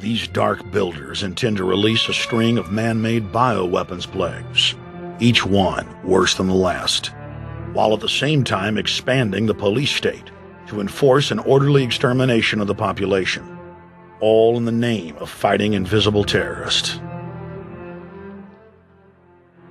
These dark builders intend to release a string of man-made bioweapons plagues, each one worse than the last, while at the same time expanding the police state to enforce an orderly extermination of the population, all in the name of fighting invisible terrorists.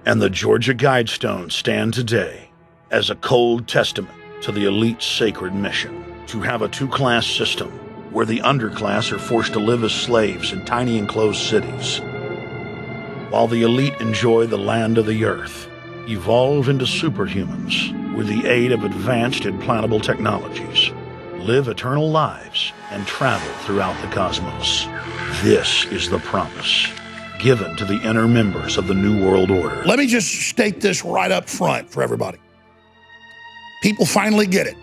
And the Georgia Guidestones stand today as a cold testament to the elite's sacred mission to have a two-class system where the underclass are forced to live as slaves in tiny enclosed cities, while the elite enjoy the land of the earth, evolve into superhumans with the aid of advanced implantable technologies, live eternal lives, and travel throughout the cosmos. This is the promise given to the inner members of the New World Order. Let me just state this right up front for everybody. People finally get it.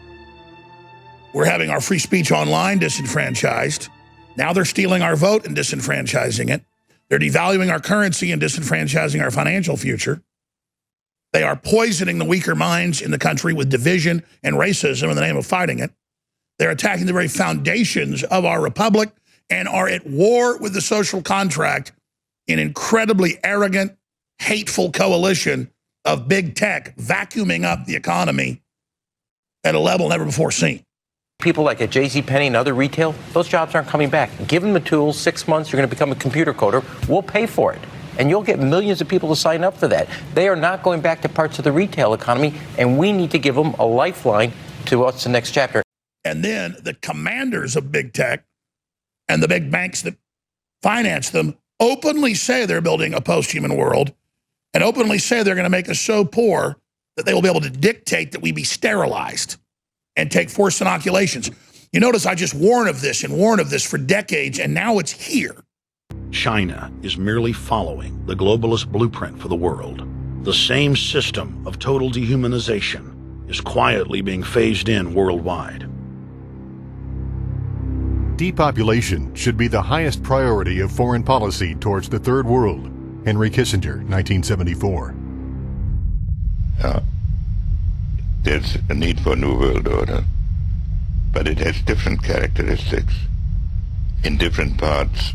We're having our free speech online disenfranchised. Now they're stealing our vote and disenfranchising it. They're devaluing our currency and disenfranchising our financial future. They are poisoning the weaker minds in the country with division and racism in the name of fighting it. They're attacking the very foundations of our republic and are at war with the social contract in incredibly arrogant, hateful coalition of big tech vacuuming up the economy at a level never before seen. People like at JCPenney and other retail, those jobs aren't coming back. Give them the tools, 6 months, you're going to become a computer coder. We'll pay for it. And you'll get millions of people to sign up for that. They are not going back to parts of the retail economy, and we need to give them a lifeline to what's the next chapter. And then the commanders of big tech and the big banks that finance them openly say they're building a post-human world and openly say they're going to make us so poor that they will be able to dictate that we be sterilized and take forced inoculations. You notice I just warn of this and warn of this for decades, and now it's here. China is merely following the globalist blueprint for the world. The same system of total dehumanization is quietly being phased in worldwide. Depopulation should be the highest priority of foreign policy towards the Third World. Henry Kissinger, 1974. There's a need for a new world order, but it has different characteristics in different parts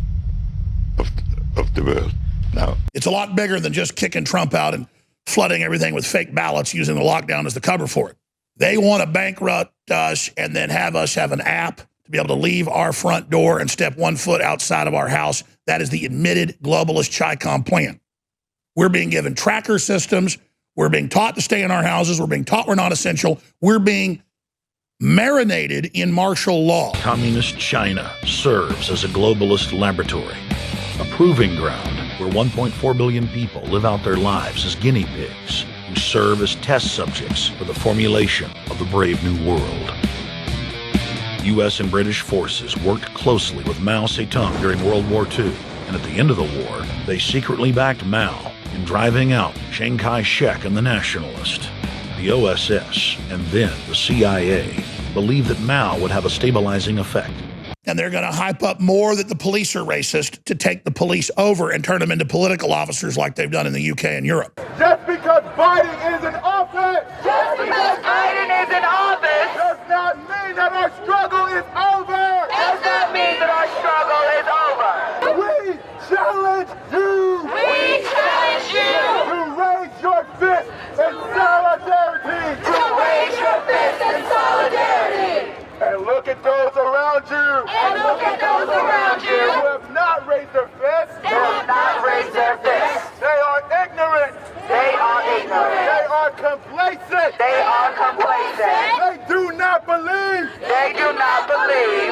of the world. Now, it's a lot bigger than just kicking Trump out and flooding everything with fake ballots using the lockdown as the cover for it. They want to bankrupt us and then have us have an app to be able to leave our front door and step 1 foot outside of our house. That is the admitted globalist Chi-Com plan. We're being given tracker systems. We're being taught to stay in our houses. We're being taught we're not essential. We're being marinated in martial law. Communist China serves as a globalist laboratory, a proving ground where 1.4 billion people live out their lives as guinea pigs who serve as test subjects for the formulation of the brave new world. U.S. and British forces worked closely with Mao Zedong during World War II, and at the end of the war, they secretly backed Mao in driving out Chiang Kai-shek and the Nationalists. The OSS and then the CIA believed that Mao would have a stabilizing effect. And they're going to hype up more that the police are racist to take the police over and turn them into political officers like they've done in the UK and Europe. Just because Biden is in office, does not mean that our struggle is over. We challenge you. To raise your fist in solidarity. And look at those around you. Who have not raised their fists. They are ignorant. They are complacent. They do not believe.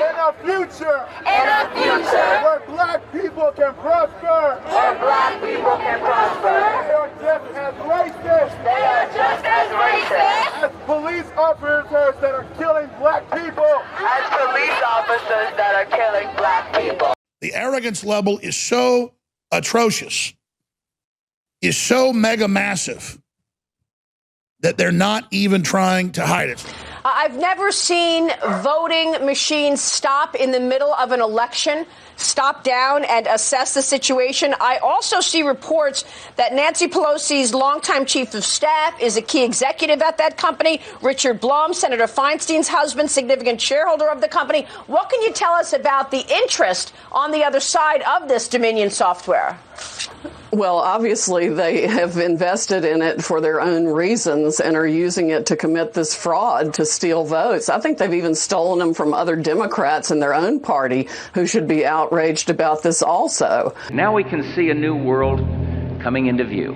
In a future. Where black people can prosper. They are just as racist. As police officers that are killing black people. The arrogance level is so atrocious, is so mega massive, that they're not even trying to hide it. I've never seen voting machines stop in the middle of an election, stop down and assess the situation. I also see reports that Nancy Pelosi's longtime chief of staff is a key executive at that company. Richard Blum, Senator Feinstein's husband, significant shareholder of the company. What can you tell us about the interest on the other side of this Dominion software? Well, obviously, they have invested in it for their own reasons and are using it to commit this fraud to steal votes. I think they've even stolen them from other Democrats in their own party who should be outraged about this also. Now we can see a new world coming into view.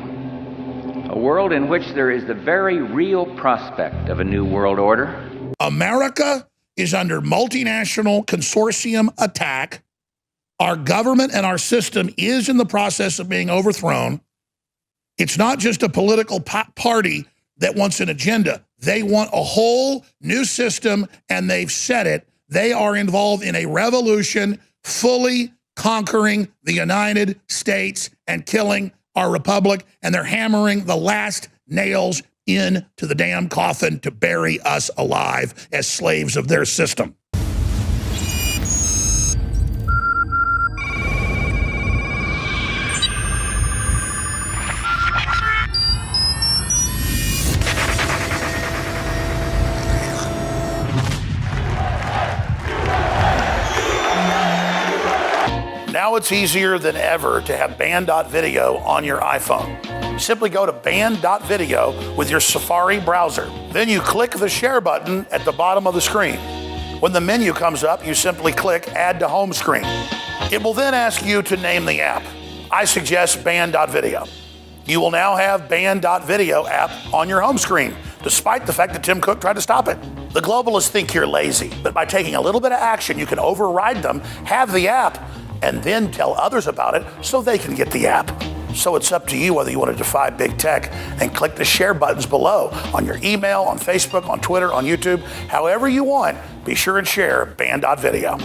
A world in which there is the very real prospect of a new world order. America is under multinational consortium attack. Our government and our system is in the process of being overthrown. It's not just a political party that wants an agenda. They want a whole new system, and they've said it. They are involved in a revolution, fully conquering the United States and killing our republic, and they're hammering the last nails into the damn coffin to bury us alive as slaves of their system. Now it's easier than ever to have Banned.video on your iPhone. Simply go to Banned.video with your Safari browser. Then you click the share button at the bottom of the screen. When the menu comes up, you simply click Add to Home Screen. It will then ask you to name the app. I suggest Banned.video. You will now have Banned.video app on your home screen, despite the fact that Tim Cook tried to stop it. The globalists think you're lazy, but by taking a little bit of action, you can override them, have the app, and then tell others about it so they can get the app. So it's up to you whether you want to defy big tech and click the share buttons below on your email, on Facebook, on Twitter, on YouTube, however you want. Be sure and share Banned.video.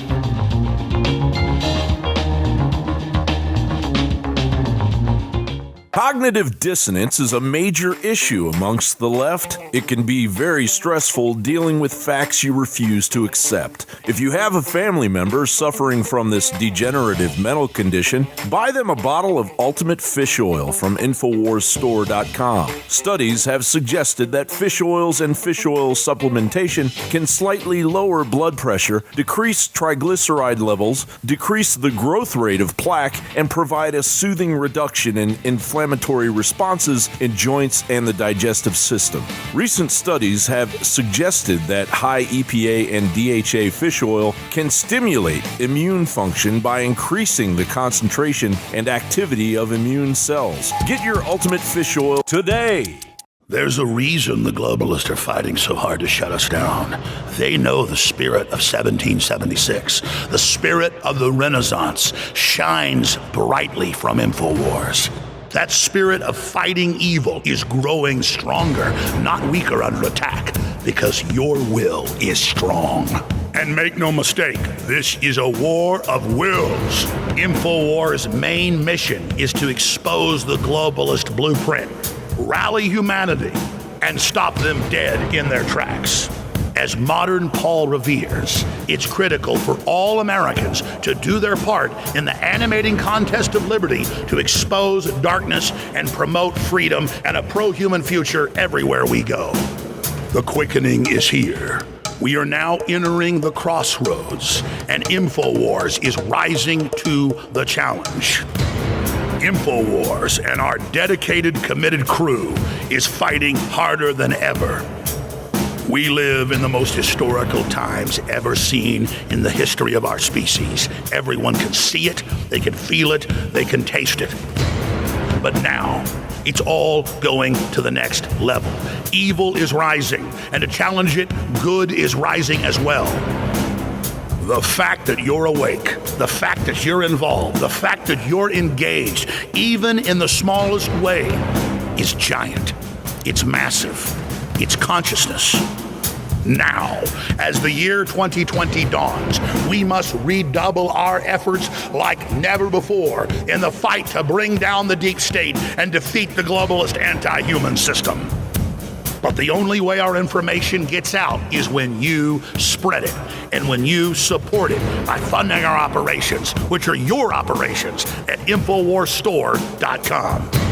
Cognitive dissonance is a major issue amongst the left. It can be very stressful dealing with facts you refuse to accept. If you have a family member suffering from this degenerative mental condition, buy them a bottle of Ultimate Fish Oil from InfoWarsStore.com. Studies have suggested that fish oils and fish oil supplementation can slightly lower blood pressure, decrease triglyceride levels, decrease the growth rate of plaque, and provide a soothing reduction in inflammatory responses in joints and the digestive system. Recent studies have suggested that high EPA and DHA fish oil can stimulate immune function by increasing the concentration and activity of immune cells. Get your Ultimate Fish Oil today. There's a reason the globalists are fighting so hard to shut us down. They know the spirit of 1776, the spirit of the Renaissance, shines brightly from InfoWars. That spirit of fighting evil is growing stronger, not weaker under attack, because your will is strong. And make no mistake, this is a war of wills. InfoWars' main mission is to expose the globalist blueprint, rally humanity, and stop them dead in their tracks. As modern Paul reveres, it's critical for all Americans to do their part in the animating contest of liberty to expose darkness and promote freedom and a pro-human future everywhere we go. The quickening is here. We are now entering the crossroads, and InfoWars is rising to the challenge. InfoWars and our dedicated, committed crew is fighting harder than ever. We live in the most historical times ever seen in the history of our species. Everyone can see it, they can feel it, they can taste it. But now, it's all going to the next level. Evil is rising, and to challenge it, good is rising as well. The fact that you're awake, the fact that you're involved, the fact that you're engaged, even in the smallest way, is giant. It's massive. It's consciousness. Now, as the year 2020 dawns, we must redouble our efforts like never before in the fight to bring down the deep state and defeat the globalist anti-human system. But the only way our information gets out is when you spread it and when you support it by funding our operations, which are your operations, at InfoWarsStore.com.